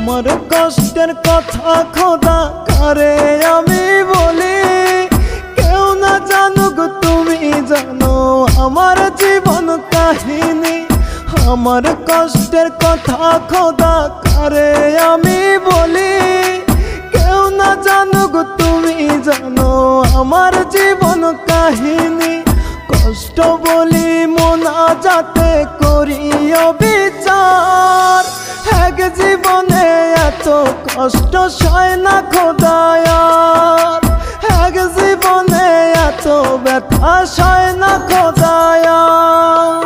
আমার কষ্টের কথা খোদা কারে আমি বলি, কেউ না জানুক তুমি জানো আমার জীবন কাহিনী। আমার কষ্টের কথা খোদা কারে আমি বলি, কেউ না জানুক তুমি জানো আমার জীবন কাহিনী। কষ্ট বলি মোনাজাতে করিও বিচার, এক জীবনে এত কষ্ট সয় না খোদায়ার, এক জীবনে এত ব্যথা সয় না খোদায়ার।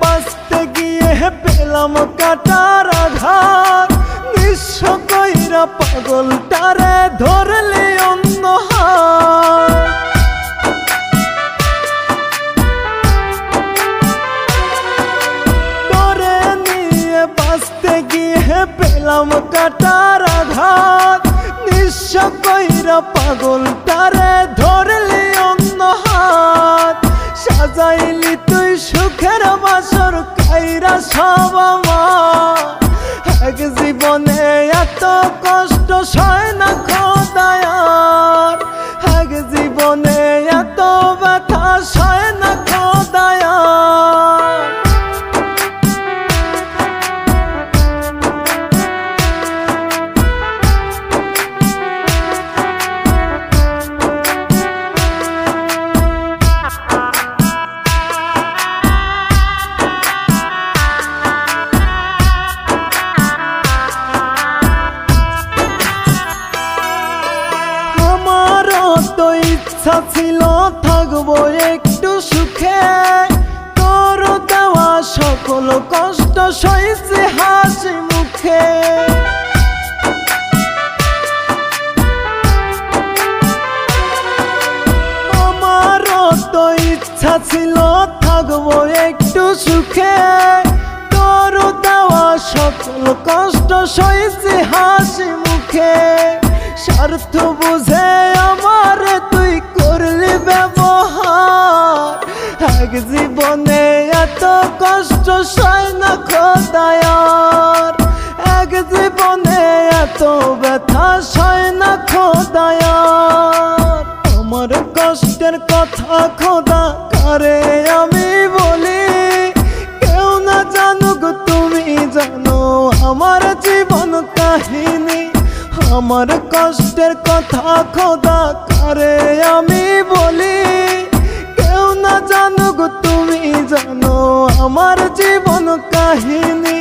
বাঁচতে গিয়ে পেলাম কাটার আঘাত, নিঃস্ব কইরা পাগলটারে ধরলে অন্য হাত। তোরে নিয়ে বাঁচতে গিয়ে পেলাম কাটার আঘাত, নিঃস্ব কইরা পাগলটারে ধরলে অন্য হাত। সাজাইলি তুই সুখের বাসর কাইরা সব আমার, এক জীবনে এত কষ্ট সয় না খোদায়ার, এক জীবনে এত ব্যথা সয় না খোদায়ার। তো ইচ্ছা ছিল থাকবো একটু সুখে, তোর দেওয়া সকল কষ্ট সইছে হাসি মুখে। আমারও তো ইচ্ছা ছিল থাকবো একটু সুখে, তোর দেওয়া সকল কষ্ট সইছে হাসি মুখে। স্বার্থ বুঝে আমার তুই করলি ব্যবহার, এক জীবনে এত কষ্ট সয় না খোদায়ার, এক জীবনে এত ব্যথা সয় না খোদায়ার। আমার কষ্টের কথা খোদা কারে আমি বলি, কেউ না জানুক তুমি জানো আমার জীবন কাহিনী। আমার কষ্টের কথা খোদা কারে আমি বলি, কেউ না জানুক তুমি জানো আমার জীবন কাহিনী।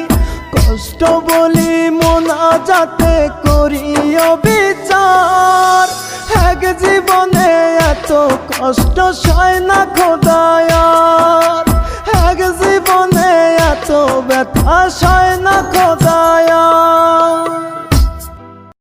কষ্ট বলি মোনাজাতে করিও বিচার, এক জীবনে এত কষ্ট সয় না খোদায়ার, এক জীবনে এত ব্যথা সয় না খোদায়ার।